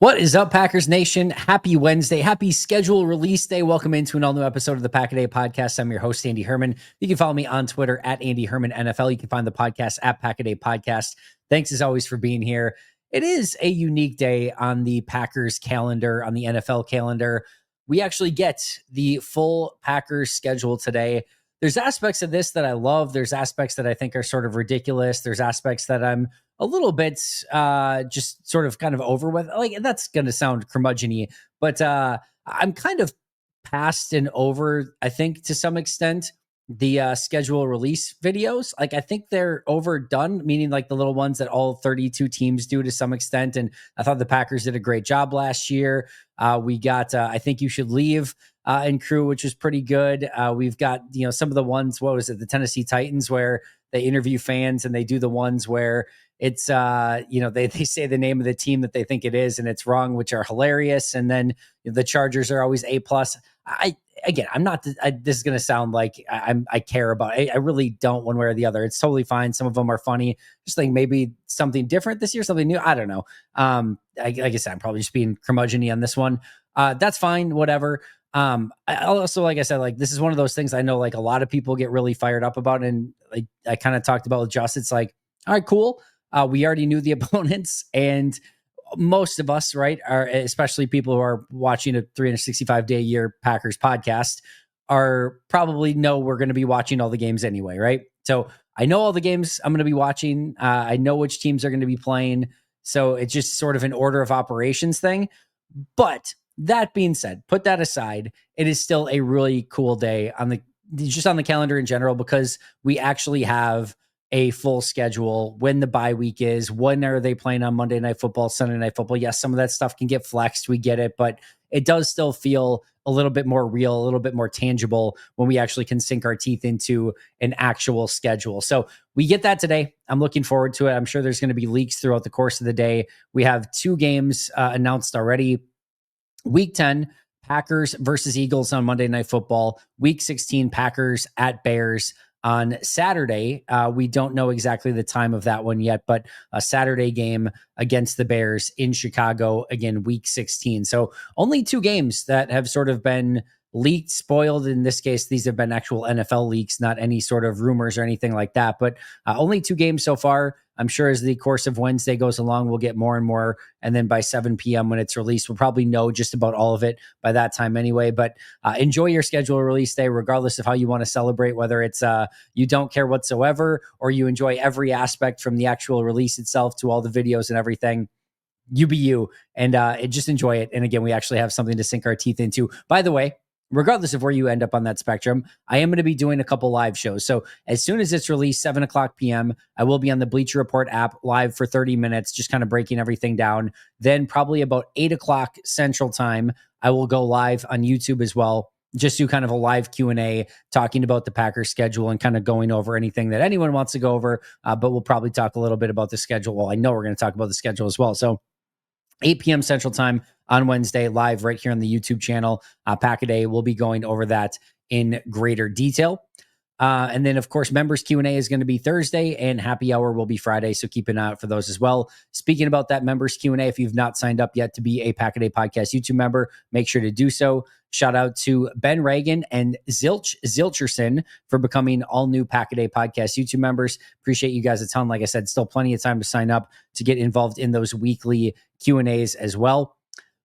What is up, Packers Nation? Happy Wednesday. Happy schedule release day. Welcome into an all-new episode of the Pack-A-Day Podcast. I'm your host, Andy Herman. You can follow me on Twitter at Andy Herman NFL. You can find the podcast at Pack-A-Day Podcast. Thanks, as always, for being here. It is a unique day on the Packers calendar, on the NFL calendar. We actually get the full Packers schedule today. There's aspects of this that I love. There's aspects that I think are sort of ridiculous. There's aspects that I'm a little bit just sort of kind of over with. Like, that's going to sound curmudgeon-y, but I'm kind of past and over, I think, to some extent, the schedule release videos. Like, I think they're overdone, meaning like the little ones that all 32 teams do to some extent. And I thought the Packers did a great job last year. We got I Think You Should Leave and crew, which is pretty good. We've got, some of the ones, what was it, the Tennessee Titans, where they interview fans, and they do the ones where it's, they say the name of the team that they think it is, and it's wrong, which are hilarious. And then the Chargers are always A+. I'm not, this is going to sound like I care about it. I really don't, one way or the other. It's totally fine. Some of them are funny. Just think maybe something different this year, something new. I don't know. Like I said, I'm probably just being curmudgeon-y on this one. That's fine. Whatever. I also, like I said, like, this is one of those things I know, like, a lot of people get really fired up about. And like I kind of talked about with Josh, it's like, all right, cool. We already knew the opponents, and most of us, right, are, especially people who are watching a 365-day year Packers podcast, are probably know we're going to be watching all the games anyway, right? So I know all the games I'm going to be watching. I know which teams are going to be playing. So it's just sort of an order of operations thing. But that being said, put that aside, it is still a really cool day on the calendar in general, because we actually have a full schedule, when the bye week is, when are they playing on Monday Night Football, Sunday Night Football. Yes, some of that stuff can get flexed. We get it, but it does still feel a little bit more real, a little bit more tangible when we actually can sink our teeth into an actual schedule. So we get that today. I'm looking forward to it. I'm sure there's going to be leaks throughout the course of the day. We have 2 games announced already. Week 10, Packers versus Eagles on Monday Night Football. Week 16, Packers at Bears on Saturday. We don't know exactly the time of that one yet, but a Saturday game against the Bears in Chicago, again, week 16. So only 2 games that have sort of been leaked, spoiled. In this case, these have been actual NFL leaks, not any sort of rumors or anything like that, but only 2 games so far. I'm sure as the course of Wednesday goes along, we'll get more and more. And then by 7 p.m. when it's released, we'll probably know just about all of it by that time anyway. But enjoy your schedule release day, regardless of how you want to celebrate, whether it's you don't care whatsoever, or you enjoy every aspect from the actual release itself to all the videos and everything. You be you, and just enjoy it. And again, we actually have something to sink our teeth into. By the way, regardless of where you end up on that spectrum, I am going to be doing a couple live shows. So as soon as it's released, 7 o'clock p.m., I will be on the Bleacher Report app live for 30 minutes, just kind of breaking everything down. Then probably about 8 o'clock Central Time, I will go live on YouTube as well. Just do kind of a live Q&A talking about the Packers schedule and kind of going over anything that anyone wants to go over. But we'll probably talk a little bit about the schedule. Well, I know we're going to talk about the schedule as well. So 8 p.m. Central Time on Wednesday, live right here on the YouTube channel. Pack-A-Day will be going over that in greater detail. And then, of course, members Q&A is going to be Thursday, and happy hour will be Friday. So keep an eye out for those as well. Speaking about that members Q&A, if you've not signed up yet to be a Pack-A-Day Podcast YouTube member, make sure to do so. Shout out to Ben Reagan and Zilcherson for becoming all new Pack-A-Day Podcast YouTube members. Appreciate you guys a ton. Like I said, still plenty of time to sign up to get involved in those weekly Q&As as well.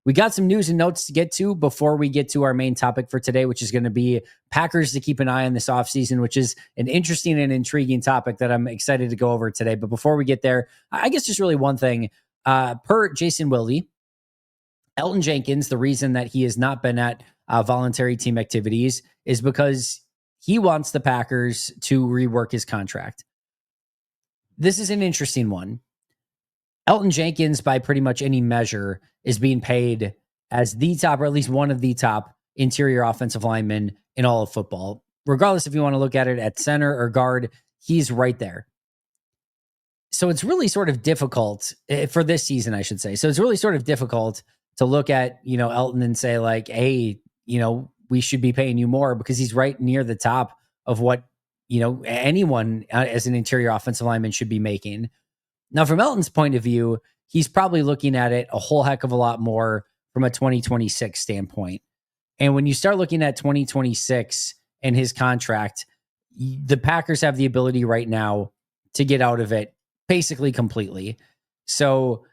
We got some news and notes to get to before we get to our main topic for today, which is going to be Packers to keep an eye on this offseason, which is an interesting and intriguing topic that I'm excited to go over today. But before we get there, I guess just really one thing. Per Jason Wilde, Elgton Jenkins, the reason that he has not been at voluntary team activities is because he wants the Packers to rework his contract. This is an interesting one. Elgton Jenkins, by pretty much any measure, is being paid as the top, or at least one of the top interior offensive linemen in all of football. Regardless if you want to look at it at center or guard, he's right there. So it's really sort of difficult for this season, I should say. So it's really sort of difficult to look at, Elgton and say like, hey, we should be paying you more, because he's right near the top of what, anyone as an interior offensive lineman should be making. Now, from Elton's point of view, he's probably looking at it a whole heck of a lot more from a 2026 standpoint. And when you start looking at 2026 and his contract, the Packers have the ability right now to get out of it basically completely. So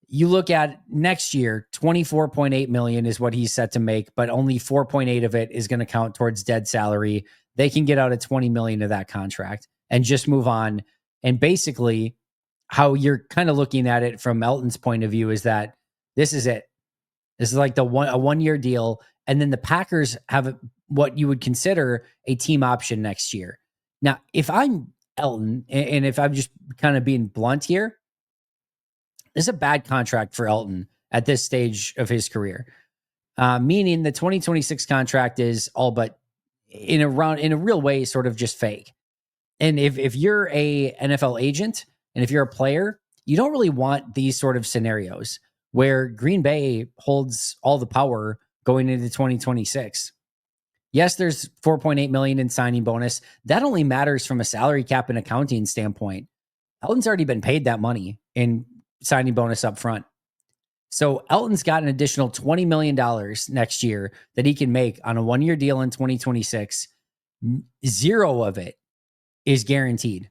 you look at next year, 24.8 million is what he's set to make, but only 4.8 of it is going to count towards dead salary. They can get out of 20 million of that contract and just move on. And basically, how you're kind of looking at it from Elton's point of view is that this is it. This is like a 1 year deal. And then the Packers have what you would consider a team option next year. Now, if I'm Elton, and if I'm just kind of being blunt here, this is a bad contract for Elton at this stage of his career. Meaning the 2026 contract is all but in a real way, sort of just fake. And if you're a NFL agent and if you're a player, you don't really want these sort of scenarios where Green Bay holds all the power going into 2026. Yes, there's 4.8 million in signing bonus. That only matters from a salary cap and accounting standpoint. Elton's already been paid that money in signing bonus up front. So Elton's got an additional $20 million next year that he can make on a 1 year deal in 2026. Zero of it is guaranteed,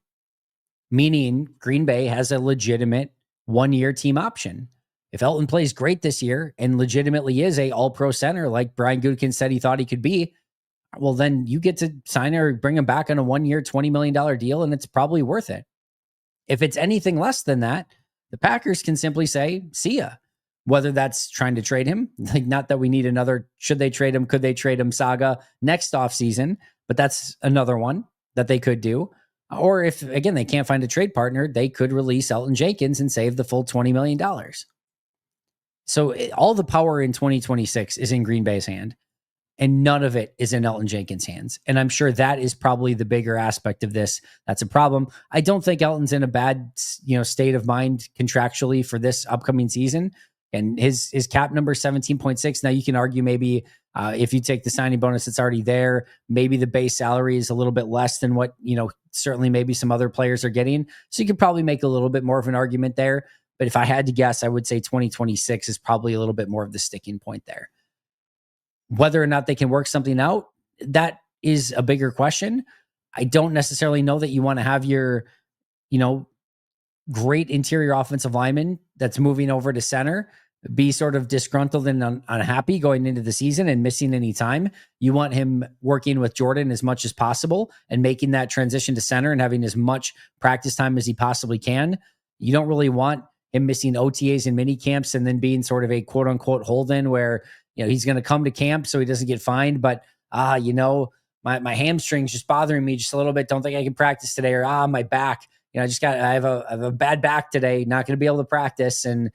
meaning Green Bay has a legitimate 1 year team option. If Elton plays great this year and legitimately is a all-pro center like Brian Gutekunst said he thought he could be, well, then you get to sign or bring him back on a 1 year, $20 million deal, and it's probably worth it. If it's anything less than that, the Packers can simply say, see ya. Whether that's trying to trade him, like not that we need another, should they trade him, could they trade him saga next offseason, but that's another one that they could do. Or if, again, they can't find a trade partner, they could release Elton Jenkins and save the full $20 million. So all the power in 2026 is in Green Bay's hand, and none of it is in Elton Jenkins' hands. And I'm sure that is probably the bigger aspect of this. That's a problem. I don't think Elton's in a bad, state of mind contractually for this upcoming season. And his cap number is 17.6. Now you can argue maybe if you take the signing bonus that's already there, maybe the base salary is a little bit less than what, certainly maybe some other players are getting. So you could probably make a little bit more of an argument there. But if I had to guess, I would say 2026 is probably a little bit more of the sticking point there. Whether or not they can work something out, that is a bigger question. I don't necessarily know that you want to have your, great interior offensive lineman that's moving over to center be sort of disgruntled and unhappy going into the season and missing any time. You want him working with Jordan as much as possible and making that transition to center and having as much practice time as he possibly can. You don't really want him missing OTAs and mini camps and then being sort of a quote unquote hold-in where, he's going to come to camp so he doesn't get fined, but my hamstring's just bothering me just a little bit. Don't think I can practice today, or my back. I have a bad back today, not going to be able to practice. And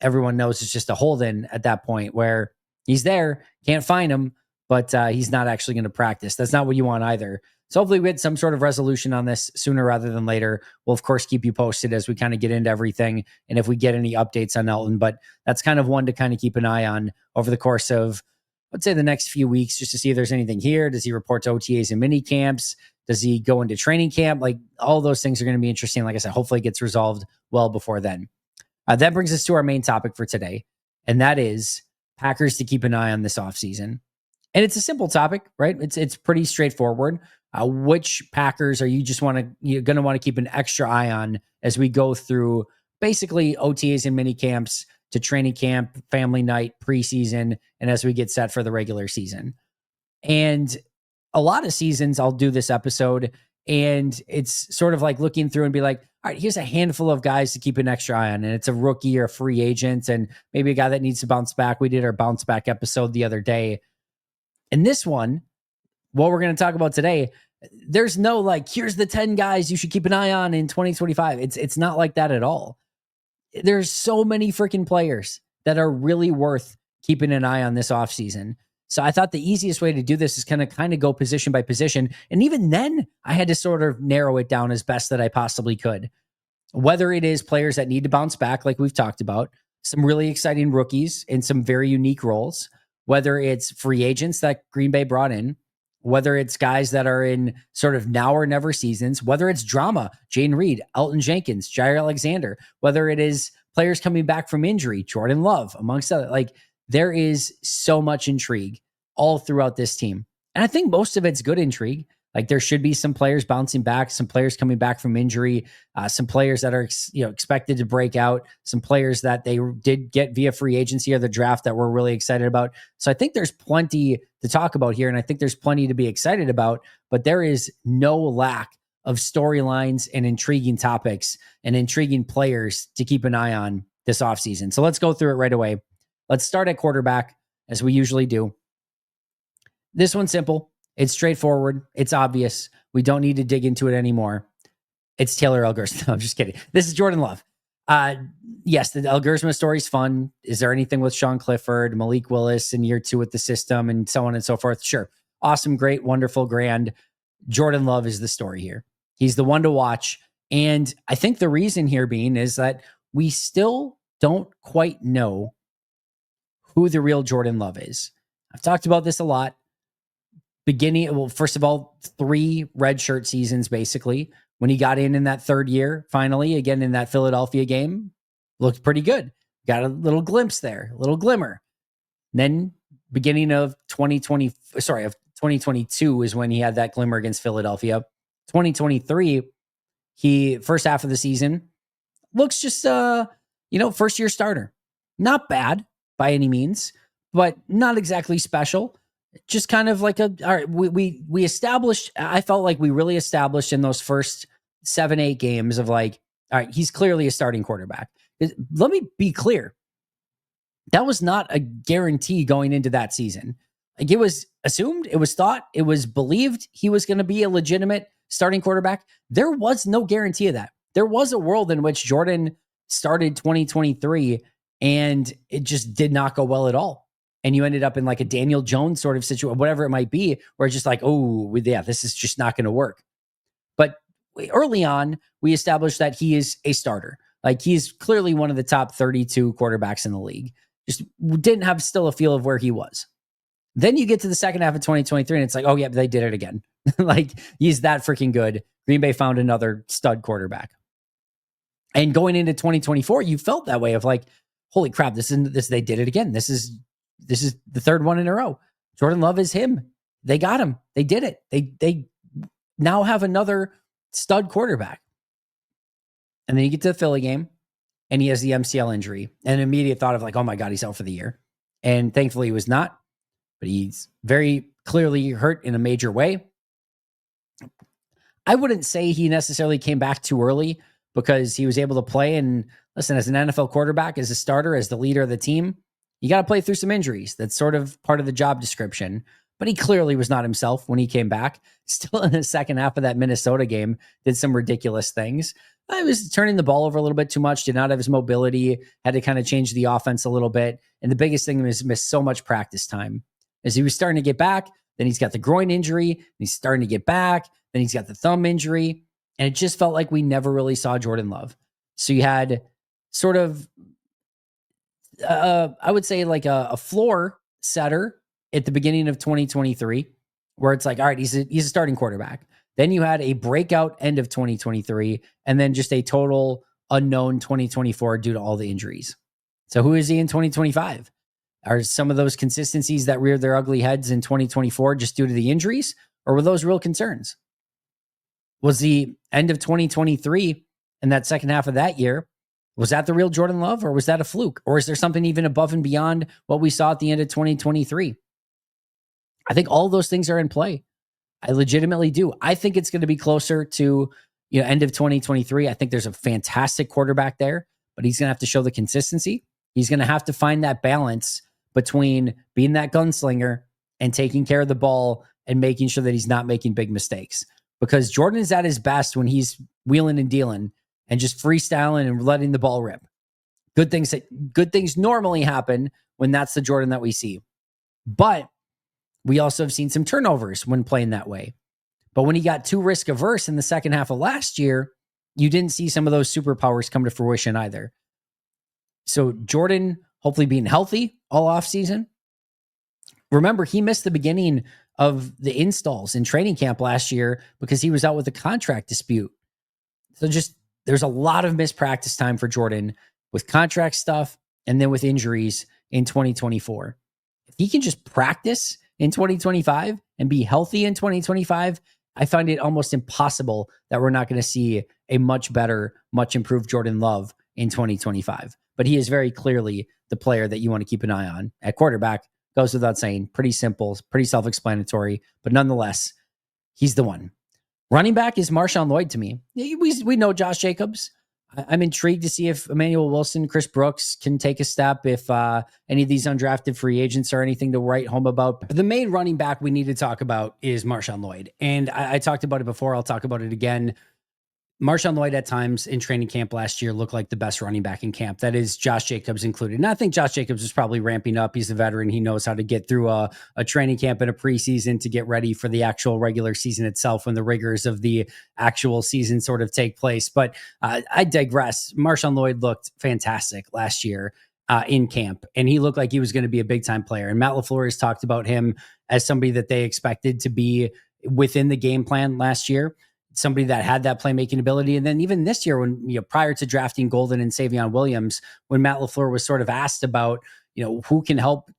everyone knows it's just a hold-in at that point where he's there, can't find him, but he's not actually going to practice. That's not what you want either. So hopefully we get some sort of resolution on this sooner rather than later. We'll of course keep you posted as we kind of get into everything and if we get any updates on Elton, but that's kind of one to kind of keep an eye on over the course of, let's say, the next few weeks, just to see if there's anything here. Does he report to OTAs and mini camps? Does he go into training camp? Like all those things are going to be interesting. Like I said, hopefully it gets resolved well before then. That brings us to our main topic for today, and that is Packers to keep an eye on this offseason. And it's a simple topic, right? It's pretty straightforward. Which Packers are you're going to want to keep an extra eye on as we go through basically OTAs and mini camps to training camp, family night, preseason, and as we get set for the regular season. And a lot of seasons I'll do this episode and it's sort of like looking through and be like, all right, here's a handful of guys to keep an extra eye on. And it's a rookie or a free agent and maybe a guy that needs to bounce back. We did our bounce back episode the other day. And this one, what we're going to talk about today, there's no here's the 10 guys you should keep an eye on in 2025. It's not like that at all. There's so many freaking players that are really worth keeping an eye on this offseason. So I thought the easiest way to do this is kind of go position by position. And even then, I had to sort of narrow it down as best that I possibly could. Whether it is players that need to bounce back, like we've talked about, some really exciting rookies in some very unique roles, whether it's free agents that Green Bay brought in, whether it's guys that are in sort of now or never seasons, whether it's drama, Jane Reed, Elton Jenkins, Jair Alexander, whether it is players coming back from injury, Jordan Love, amongst other. Like, there is so much intrigue all throughout this team. And I think most of it's good intrigue. Like, there should be some players bouncing back, some players coming back from injury, some players that are expected to break out, some players that they did get via free agency or the draft that we're really excited about. So I think there's plenty to talk about here, and I think there's plenty to be excited about, but there is no lack of storylines and intriguing topics and intriguing players to keep an eye on this offseason. So let's go through it right away. Let's start at quarterback, as we usually do. This one's simple. It's straightforward. It's obvious. We don't need to dig into it anymore. It's Taylor Elgersma. No, I'm just kidding. This is Jordan Love. Yes, the Elgersma story is fun. Is there anything with Sean Clifford, Malik Willis in year 2 with the system, and so on and so forth? Sure. Awesome, great, wonderful, grand. Jordan Love is the story here. He's the one to watch. And I think the reason here being is that we still don't quite know who the real Jordan Love is. I've talked about this a lot. First of all, 3 redshirt seasons, basically. When he got in that 3rd year, finally, again in that Philadelphia game, looked pretty good. Got a little glimpse there, a little glimmer. Then beginning of 2022 is when he had that glimmer against Philadelphia. 2023, he first half of the season looks just first year starter. Not bad by any means, but not exactly special. Just kind of like all right, we established, I felt like we really established in those first 7-8 games of like, all right, he's clearly a starting quarterback. Let me be clear. That was not a guarantee going into that season. Like, it was assumed, it was thought, it was believed he was going to be a legitimate starting quarterback. There was no guarantee of that. There was a world in which Jordan started 2023 and it just did not go well at all. And you ended up in like a Daniel Jones sort of situation, whatever it might be, where it's just like, oh, yeah, this is just not going to work. But early on, we established that he is a starter. Like, he's clearly one of the top 32 quarterbacks in the league. Just didn't have still a feel of where he was. Then you get to the second half of 2023 and it's like, oh yeah, they did it again. Like, he's that freaking good. Green Bay found another stud quarterback. And going into 2024, you felt that way of like, holy crap, this they did it again. This is the 3rd one in a row. Jordan Love is him. They got him. They did it. They now have another stud quarterback. And then you get to the Philly game and he has the MCL injury and an immediate thought of like, oh my God, he's out for the year. And thankfully he was not, but he's very clearly hurt in a major way. I wouldn't say he necessarily came back too early because he was able to play. And listen, as an NFL quarterback, as a starter, as the leader of the team, you got to play through some injuries. That's sort of part of the job description. But he clearly was not himself when he came back. Still in the second half of that Minnesota game, did some ridiculous things. I was turning the ball over a little bit too much, did not have his mobility, had to kind of change the offense a little bit. And the biggest thing was missed so much practice time. As he was starting to get back, then he's got the groin injury, and he's starting to get back, then he's got the thumb injury. And it just felt like we never really saw Jordan Love. So you had sort of I would say like a floor setter at the beginning of 2023, where it's like, all right, he's a starting quarterback. Then you had a breakout end of 2023, and then just a total unknown 2024 due to all the injuries. So who is he in 2025? Are some of those consistencies that reared their ugly heads in 2024 just due to the injuries, or were those real concerns? Was the end of 2023 and that second half of that year, was that the real Jordan Love, or was that a fluke? Or is there something even above and beyond what we saw at the end of 2023? I think all those things are in play. I legitimately do. I think it's going to be closer to end of 2023. I think there's a fantastic quarterback there, but he's going to have to show the consistency. He's going to have to find that balance between being that gunslinger and taking care of the ball and making sure that he's not making big mistakes. Because Jordan is at his best when he's wheeling and dealing and just freestyling and letting the ball rip. Good things normally happen when that's the Jordan that we see. But we also have seen some turnovers when playing that way. But when he got too risk averse in the second half of last year, you didn't see some of those superpowers come to fruition either. So Jordan hopefully being healthy all offseason. Remember, he missed the beginning of the installs in training camp last year because he was out with a contract dispute. So just there's a lot of missed practice time for Jordan. with contract stuff and then with injuries in 2024. If he can just practice in 2025 and be healthy in 2025, I find it almost impossible that we're not going to see a much better, much improved Jordan Love in 2025. But he is very clearly the player that you want to keep an eye on. At quarterback, goes without saying, pretty simple, pretty self-explanatory, but nonetheless, he's the one. Running back is Marshawn Lloyd to me. We know Josh Jacobs. I'm intrigued to see if Emmanuel Wilson, Chris Brooks can take a step, if any of these undrafted free agents are anything to write home about. But the main running back we need to talk about is Marshawn Lloyd. And I talked about it before. I'll talk about it again. Marshawn Lloyd at times in training camp last year looked like the best running back in camp. That is Josh Jacobs included. And I think Josh Jacobs is probably ramping up. He's a veteran. He knows how to get through a training camp and a preseason to get ready for the actual regular season itself when the rigors of the actual season sort of take place. But I digress. Marshawn Lloyd looked fantastic last year in camp, and he looked like he was going to be a big-time player. And Matt LaFleur has talked about him as somebody that they expected to be within the game plan last year, somebody that had that playmaking ability. And then even this year, when, prior to drafting Golden and Savion Williams, when Matt LaFleur was sort of asked about, who can help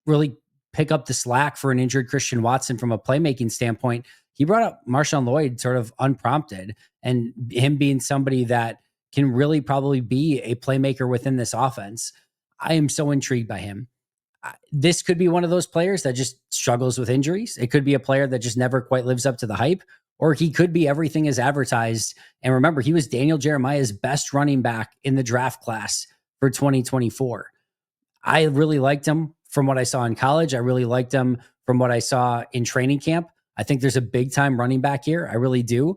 really pick up the slack for an injured Christian Watson from a playmaking standpoint, he brought up Marshawn Lloyd sort of unprompted, and him being somebody that can really probably be a playmaker within this offense. I am so intrigued by him. This could be one of those players that just struggles with injuries. It could be a player that just never quite lives up to the hype, or he could be everything as advertised. And remember, he was Daniel Jeremiah's best running back in the draft class for 2024. I really liked him from what I saw in college. I really liked him from what I saw in training camp. I think there's a big time running back here. I really do.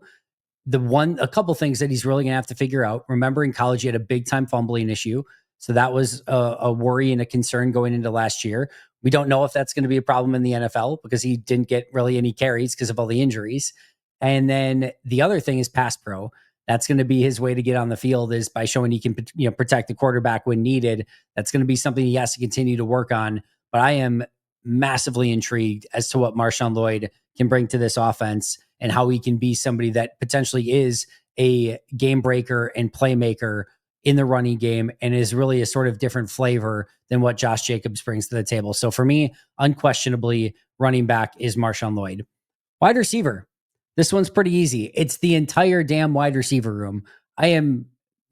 A couple things that he's really going to have to figure out. Remember, in college, he had a big time fumbling issue. So that was a worry and a concern going into last year. We don't know if that's going to be a problem in the NFL because he didn't get really any carries because of all the injuries. And then the other thing is pass pro. That's going to be his way to get on the field, is by showing he can protect the quarterback when needed. That's going to be something he has to continue to work on. But I am massively intrigued as to what Marshawn Lloyd can bring to this offense and how he can be somebody that potentially is a game breaker and playmaker in the running game, and is really a sort of different flavor than what Josh Jacobs brings to the table. So for me, unquestionably, running back is Marshawn Lloyd. Wide receiver. This one's pretty easy. It's the entire damn wide receiver room. I am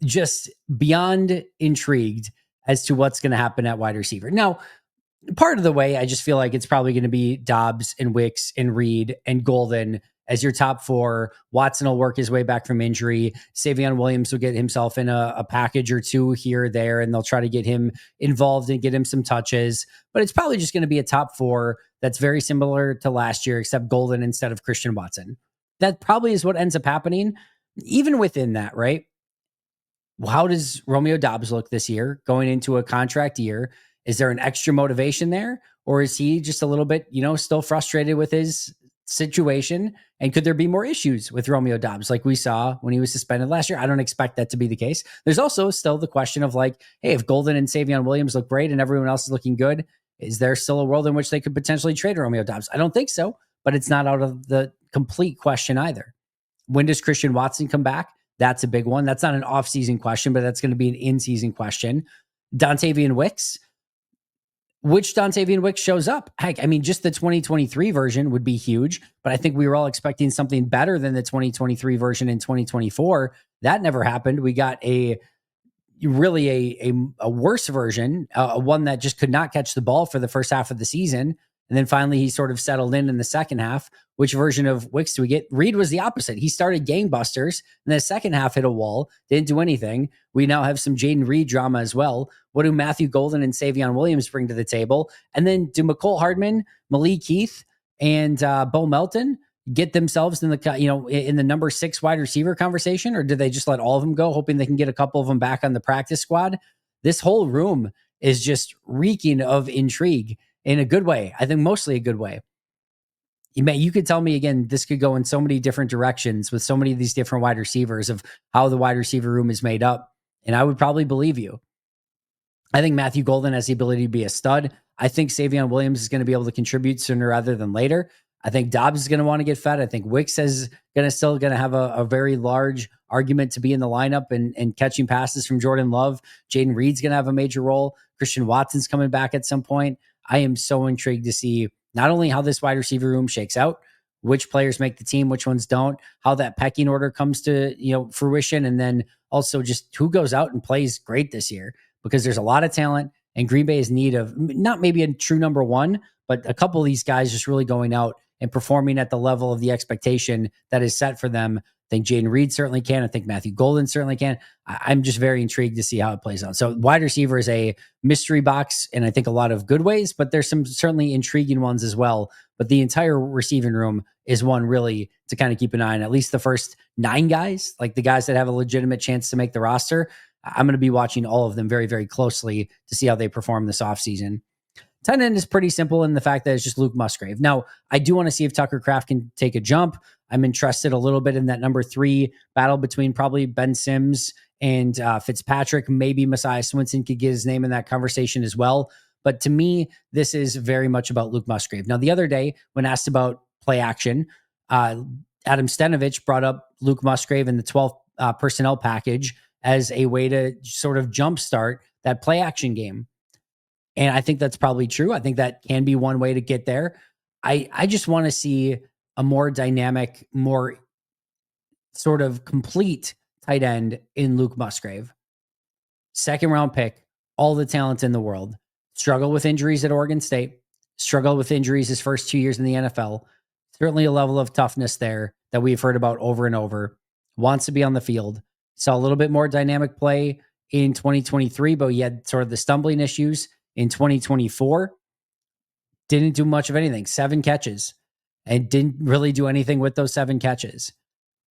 just beyond intrigued as to what's going to happen at wide receiver. Now, part of the way, I just feel like it's probably going to be Dobbs and Wicks and Reed and Golden as your top four. Watson will work his way back from injury. Savion Williams will get himself in a package or two here or there, and they'll try to get him involved and get him some touches. But it's probably just going to be a top four that's very similar to last year, except Golden instead of Christian Watson. That probably is what ends up happening. Even within that, right? How does Romeo Dobbs look this year going into a contract year? Is there an extra motivation there? Or is he just a little bit, still frustrated with his situation? And could there be more issues with Romeo Dobbs like we saw when he was suspended last year? I don't expect that to be the case. There's also still the question of hey, if Golden and Savion Williams look great and everyone else is looking good, is there still a world in which they could potentially trade Romeo Dobbs? I don't think so, but it's not out of the complete question either. When does Christian Watson come back? That's a big one. That's not an off-season question, but that's going to be an in-season question. Dontavian Wicks. Which Dontavian Wicks shows up? Heck, just the 2023 version would be huge, but I think we were all expecting something better than the 2023 version in 2024. That never happened. We got a worse version, one that just could not catch the ball for the first half of the season. And then finally, he sort of settled in the second half. Which version of Wicks do we get? Reed was the opposite. He started gangbusters, and the second half hit a wall, didn't do anything. We now have some Jaden Reed drama as well. What do Matthew Golden and Savion Williams bring to the table? And then do McCole Hardman, Malik Heath, and Bo Melton get themselves in the number 6 wide receiver conversation, or do they just let all of them go, hoping they can get a couple of them back on the practice squad? This whole room is just reeking of intrigue in a good way. I think mostly a good way. You could tell me again, this could go in so many different directions with so many of these different wide receivers of how the wide receiver room is made up, and I would probably believe you. I think Matthew Golden has the ability to be a stud. I think Savion Williams is going to be able to contribute sooner rather than later. I think Dobbs is going to want to get fed. I think Wicks is still going to have a very large argument to be in the lineup and catching passes from Jordan Love. Jaden Reed's going to have a major role. Christian Watson's coming back at some point. I am so intrigued to see not only how this wide receiver room shakes out, which players make the team, which ones don't, how that pecking order comes to, fruition, and then also just who goes out and plays great this year, because there's a lot of talent and Green Bay is in need of not maybe a true number one, but a couple of these guys just really going out and performing at the level of the expectation that is set for them. I think Jaden Reed certainly can. I think Matthew Golden certainly can. I'm just very intrigued to see how it plays out. So wide receiver is a mystery box, and I think a lot of good ways, but there's some certainly intriguing ones as well. But the entire receiving room is one really to kind of keep an eye on. At least the first 9 guys, like the guys that have a legitimate chance to make the roster, I'm going to be watching all of them very, very closely to see how they perform this offseason. Tight end is pretty simple in the fact that it's just Luke Musgrave. Now, I do want to see if Tucker Kraft can take a jump. I'm interested a little bit in that number 3 battle between probably Ben Sims and Fitzpatrick. Maybe Messiah Swinson could get his name in that conversation as well. But to me, this is very much about Luke Musgrave. Now, the other day, when asked about play action, Adam Stenovich brought up Luke Musgrave in the 12th personnel package as a way to sort of jumpstart that play action game. And I think that's probably true. I think that can be one way to get there. I just want to see a more dynamic, more sort of complete tight end in Luke Musgrave. 2nd round pick, all the talent in the world. Struggled with injuries at Oregon State. Struggled with injuries his first 2 years in the NFL. Certainly a level of toughness there that we've heard about over and over. Wants to be on the field. Saw a little bit more dynamic play in 2023, but he had sort of the stumbling issues. In 2024, didn't do much of anything. 7 catches and didn't really do anything with those 7 catches.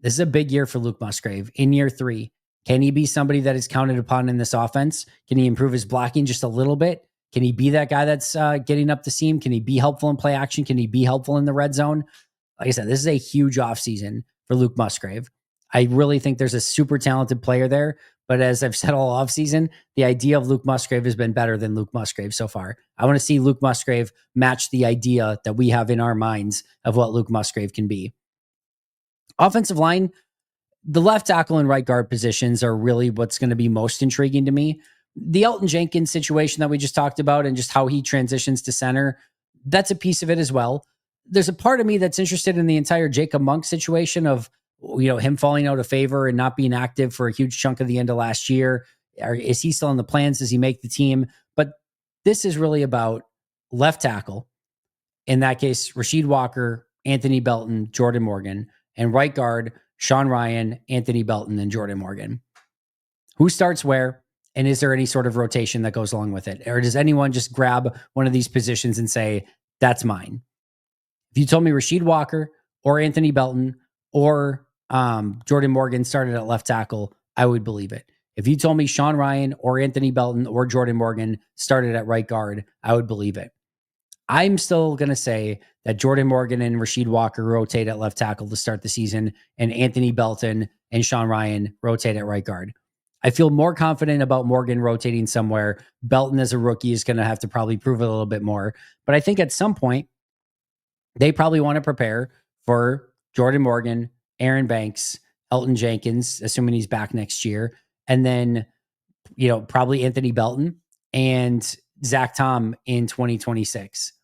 This is a big year for Luke Musgrave. In year 3, can he be somebody that is counted upon in this offense? Can he improve his blocking just a little bit? Can he be that guy that's getting up the seam? Can he be helpful in play action? Can he be helpful in the red zone? Like I said, this is a huge offseason for Luke Musgrave. I really think there's a super talented player there. But as I've said all offseason, the idea of Luke Musgrave has been better than Luke Musgrave so far. I want to see Luke Musgrave match the idea that we have in our minds of what Luke Musgrave can be. Offensive line, the left tackle and right guard positions are really what's going to be most intriguing to me. The Elton Jenkins situation that we just talked about and just how he transitions to center, that's a piece of it as well. There's a part of me that's interested in the entire Jacob Monk situation of him falling out of favor and not being active for a huge chunk of the end of last year. Is he still in the plans? Does he make the team? But this is really about left tackle. In that case, Rasheed Walker, Anthony Belton, Jordan Morgan, and right guard, Sean Ryan, Anthony Belton, and Jordan Morgan. Who starts where? And is there any sort of rotation that goes along with it? Or does anyone just grab one of these positions and say, that's mine? If you told me Rasheed Walker or Anthony Belton or Jordan Morgan started at left tackle, I would believe it. If you told me Sean Ryan or Anthony Belton or Jordan Morgan started at right guard, I would believe it. I'm still going to say that Jordan Morgan and Rasheed Walker rotate at left tackle to start the season, and Anthony Belton and Sean Ryan rotate at right guard. I feel more confident about Morgan rotating somewhere. Belton as a rookie is going to have to probably prove it a little bit more. But I think at some point, they probably want to prepare for Jordan Morgan, Aaron Banks, Elton Jenkins, assuming he's back next year, and then, probably Anthony Belton and Zach Tom in 2026.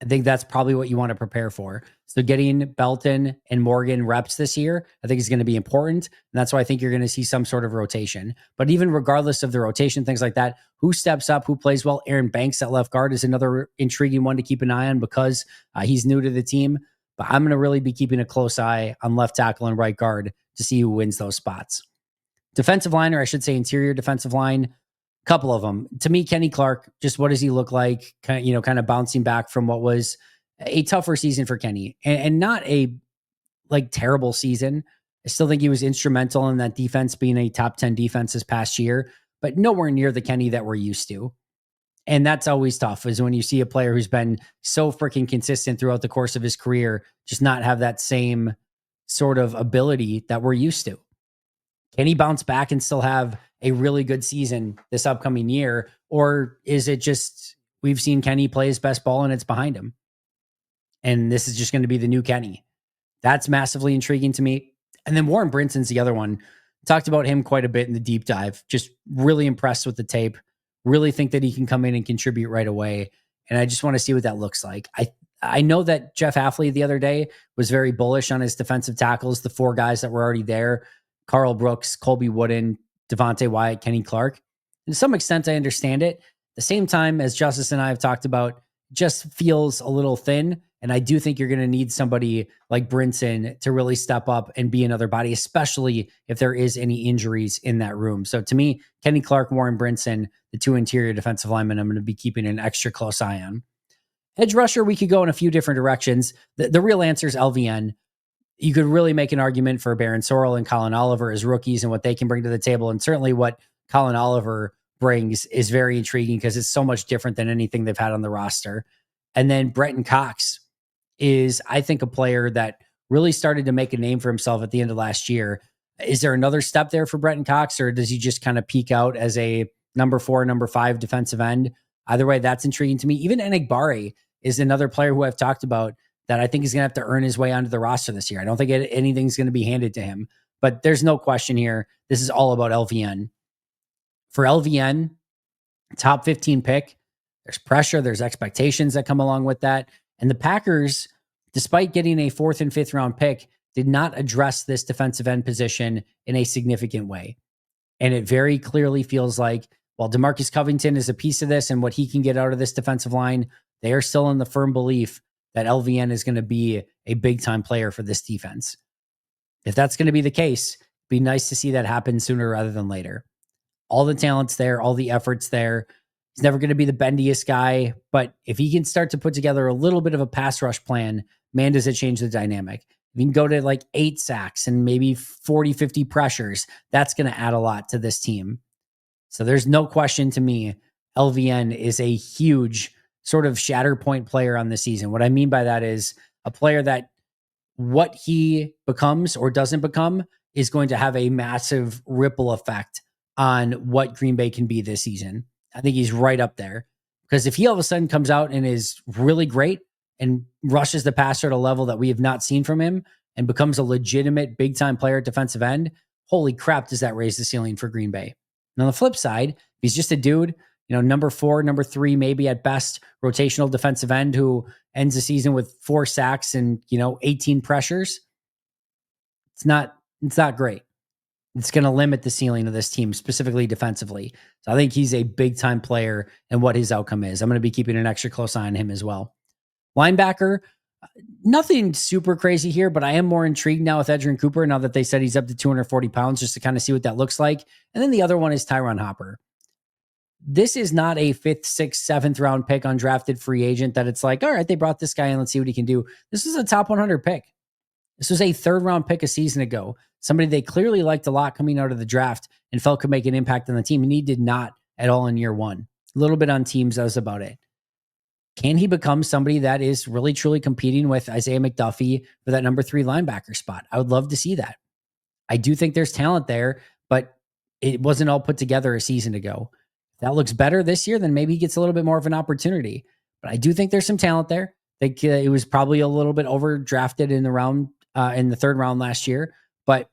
I think that's probably what you want to prepare for. So getting Belton and Morgan reps this year, I think is going to be important. And that's why I think you're going to see some sort of rotation. But even regardless of the rotation, things like that, who steps up, who plays well? Aaron Banks at left guard is another intriguing one to keep an eye on because he's new to the team. But I'm going to really be keeping a close eye on left tackle and right guard to see who wins those spots. Defensive line, or I should say interior defensive line, couple of them. To me, Kenny Clark, just what does he look like? Kind of bouncing back from what was a tougher season for Kenny, and not a terrible season. I still think he was instrumental in that defense being a top 10 defense this past year, but nowhere near the Kenny that we're used to. And that's always tough, is when you see a player who's been so freaking consistent throughout the course of his career, just not have that same sort of ability that we're used to. Can he bounce back and still have a really good season this upcoming year? Or is it just we've seen Kenny play his best ball and it's behind him? and this is just going to be the new Kenny. That's massively intriguing to me. And then Warren Brinson's the other one. Talked about him quite a bit in the deep dive. Just really impressed with the tape. Really think that he can come in and contribute right away. And I just want to see what that looks like. I know that Jeff Hafley the other day was very bullish on his defensive tackles, the 4 guys that were already there: Carl Brooks, Colby Wooden, Devontae Wyatt, Kenny Clark. And to some extent, I understand it. At the same time, as Justice and I have talked about, just feels a little thin. And I do think you're going to need somebody like Brinson to really step up and be another body, especially if there is any injuries in that room. So to me, Kenny Clark, Warren Brinson, the 2 interior defensive linemen, I'm going to be keeping an extra close eye on. Edge rusher, we could go in a few different directions. The real answer is LVN. You could really make an argument for Baron Sorrell and Colin Oliver as rookies and what they can bring to the table. And certainly what Colin Oliver brings is very intriguing because it's so much different than anything they've had on the roster. And then Brenton Cox is, I think, a player that really started to make a name for himself at the end of last year. Is there another step there for Brenton Cox, or does he just kind of peak out as a number 4, number 5 defensive end? Either way, that's intriguing to me. Even Enagbare is another player who I've talked about that I think he's going to have to earn his way onto the roster this year. I don't think anything's going to be handed to him, but there's no question here. This is all about LVN. For LVN, top 15 pick, there's pressure, there's expectations that come along with that. And the Packers, despite getting a 4th and 5th round pick, did not address this defensive end position in a significant way. And it very clearly feels like, while DeMarcus Covington is a piece of this and what he can get out of this defensive line, they are still in the firm belief that LVN is going to be a big-time player for this defense. If that's going to be the case, it'd be nice to see that happen sooner rather than later. All the talent's there, all the effort's there. He's never going to be the bendiest guy, but if he can start to put together a little bit of a pass rush plan, man, does it change the dynamic. If he can go to like 8 sacks and maybe 40, 50 pressures, that's going to add a lot to this team. So there's no question to me, LVN is a huge sort of shatter point player on the season. What I mean by that is a player that what he becomes or doesn't become is going to have a massive ripple effect on what Green Bay can be this season. I think he's right up there, because if he all of a sudden comes out and is really great and rushes the passer at a level that we have not seen from him and becomes a legitimate big time player at defensive end, holy crap, does that raise the ceiling for Green Bay. And on the flip side, if he's just a dude, number 4, number 3, maybe at best, rotational defensive end who ends the season with 4 sacks and, 18 pressures, it's not great. It's going to limit the ceiling of this team, specifically defensively. So I think he's a big-time player and what his outcome is. I'm going to be keeping an extra close eye on him as well. Linebacker, nothing super crazy here, but I am more intrigued now with Edgerrin Cooper, now that they said he's up to 240 pounds, just to kind of see what that looks like. And then the other one is Tyron Hopper. This is not a 5th, 6th, 7th round pick, undrafted free agent that it's like, all right, they brought this guy in, let's see what he can do. This is a top 100 pick. This was a 3rd round pick a season ago. Somebody they clearly liked a lot coming out of the draft and felt could make an impact on the team. And he did not at all in year 1. A little bit on teams, that was about it. Can he become somebody that is really truly competing with Isaiah McDuffie for that number 3 linebacker spot? I would love to see that. I do think there's talent there, but it wasn't all put together a season ago. If that looks better this year, then maybe he gets a little bit more of an opportunity. But I do think there's some talent there. I think it was probably a little bit overdrafted in the round, in the 3rd round last year, but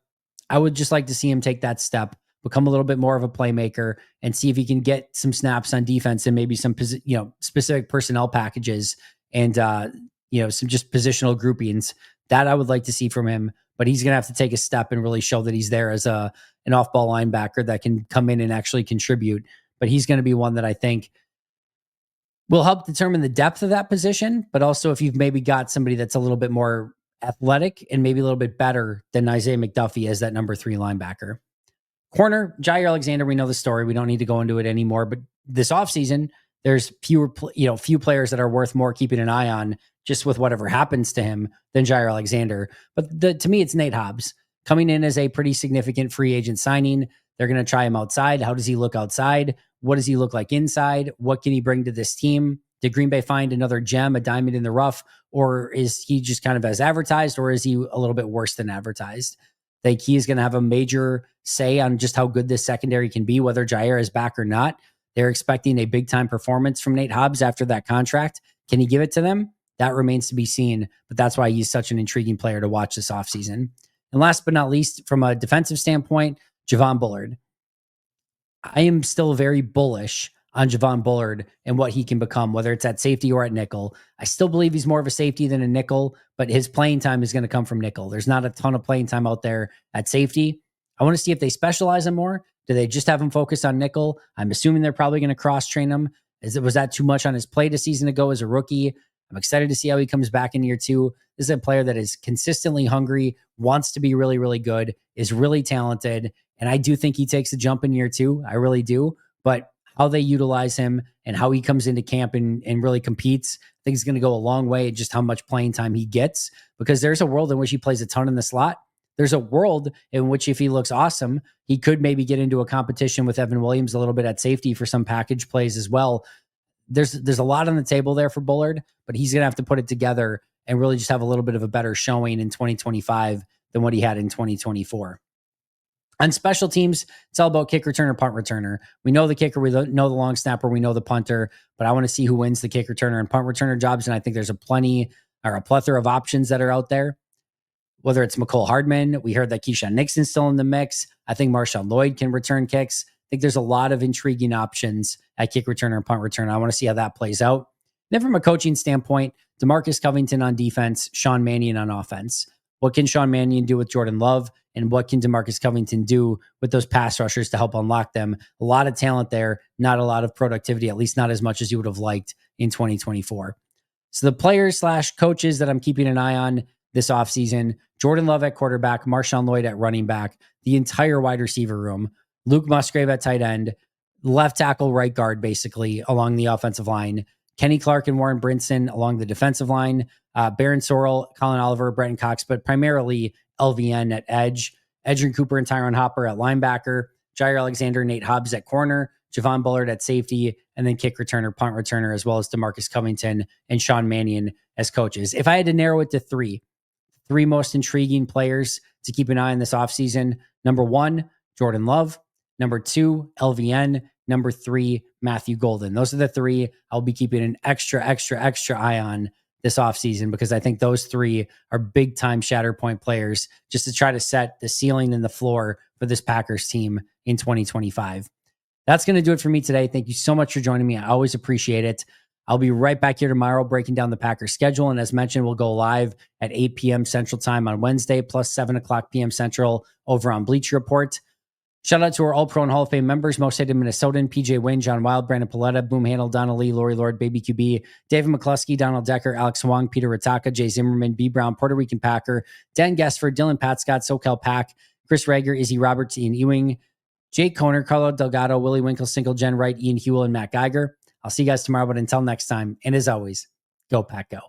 I would just like to see him take that step, become a little bit more of a playmaker, and see if he can get some snaps on defense and maybe some specific personnel packages and some just positional groupings. That I would like to see from him, but he's going to have to take a step and really show that he's there as an off-ball linebacker that can come in and actually contribute. But he's going to be one that I think will help determine the depth of that position, but also if you've maybe got somebody that's a little bit more athletic and maybe a little bit better than Isaiah McDuffie as that number 3 linebacker. Corner, Jair Alexander, we know the story. We don't need to go into it anymore, but this offseason, there's few players that are worth more keeping an eye on just with whatever happens to him than Jair Alexander. But to me, it's Nate Hobbs coming in as a pretty significant free agent signing. They're going to try him outside. How does he look outside? What does he look like inside? What can he bring to this team? Did Green Bay find another gem, a diamond in the rough, or is he just kind of as advertised, or is he a little bit worse than advertised? I think he is going to have a major say on just how good this secondary can be, whether Jair is back or not. They're expecting a big-time performance from Nate Hobbs after that contract. Can he give it to them? That remains to be seen, but that's why he's such an intriguing player to watch this offseason. And last but not least, from a defensive standpoint, Javon Bullard. I am still very bullish on Javon Bullard and what he can become, whether it's at safety or at nickel. I still believe he's more of a safety than a nickel, but his playing time is going to come from nickel. There's not a ton of playing time out there at safety. I want to see if they specialize him more. Do they just have him focus on nickel? I'm assuming they're probably going to cross-train him. Was that too much on his plate a season ago as a rookie? I'm excited to see how he comes back in year two. This is a player that is consistently hungry, wants to be really, really good, is really talented, and I do think he takes a jump in year two. I really do. But how they utilize him and how he comes into camp and really competes, I think is going to go a long way in just how much playing time he gets, because there's a world in which he plays a ton in the slot. There's a world in which if he looks awesome, he could maybe get into a competition with Evan Williams a little bit at safety for some package plays as well. There's a lot on the table there for Bullard, but he's going to have to put it together and really just have a little bit of a better showing in 2025 than what he had in 2024. On special teams, it's all about kick returner, punt returner. We know the kicker, we know the long snapper, we know the punter, but I want to see who wins the kick returner and punt returner jobs, and I think there's a plethora of options that are out there. Whether it's McCole Hardman, we heard that Keyshawn Nixon's still in the mix. I think Marshawn Lloyd can return kicks. I think there's a lot of intriguing options at kick returner and punt returner. I want to see how that plays out. Then from a coaching standpoint, DeMarcus Covington on defense, Sean Mannion on offense. What can Sean Mannion do with Jordan Love? And what can DeMarcus Covington do with those pass rushers to help unlock them? A lot of talent there, not a lot of productivity, at least not as much as you would have liked in 2024. So the players / coaches that I'm keeping an eye on this offseason, Jordan Love at quarterback, Marshawn Lloyd at running back, the entire wide receiver room, Luke Musgrave at tight end, left tackle, right guard, basically, along the offensive line, Kenny Clark and Warren Brinson along the defensive line, Baron Sorrell, Colin Oliver, Brenton Cox, but primarily LVN at edge, Edgerrin Cooper and Tyron Hopper at linebacker, Jair Alexander, Nate Hobbs at corner, Javon Bullard at safety, and then kick returner, punt returner, as well as DeMarcus Covington and Sean Mannion as coaches. If I had to narrow it to three most intriguing players to keep an eye on this offseason: number one, Jordan Love; number two, LVN; number three, Matthew Golden. Those are the three I'll be keeping an extra eye on this offseason, because I think those three are big time Shatterpoint players just to try to set the ceiling and the floor for this Packers team in 2025. That's going to do it for me today. Thank you so much for joining me. I always appreciate it. I'll be right back here tomorrow breaking down the Packers schedule. And as mentioned, we'll go live at 8 p.m. Central Time on Wednesday, plus 7 o'clock p.m. Central over on Bleacher Report. Shout out to our All-Pro and Hall of Fame members: Most Hated Minnesotan, PJ Wynn, John Wild, Brandon Paletta, Boom Handle, Donna Lee, Lori Lord, Baby QB, David McCluskey, Donald Decker, Alex Wong, Peter Ritaka, Jay Zimmerman, B. Brown, Puerto Rican Packer, Dan Gessford, Dylan Patscott, SoCal Pack, Chris Rager, Izzy Roberts, Ian Ewing, Jake Koner, Carlo Delgado, Willie Winkle, Single, Jen Wright, Ian Hewell, and Matt Geiger. I'll see you guys tomorrow, but until next time, and as always, go Pack Go.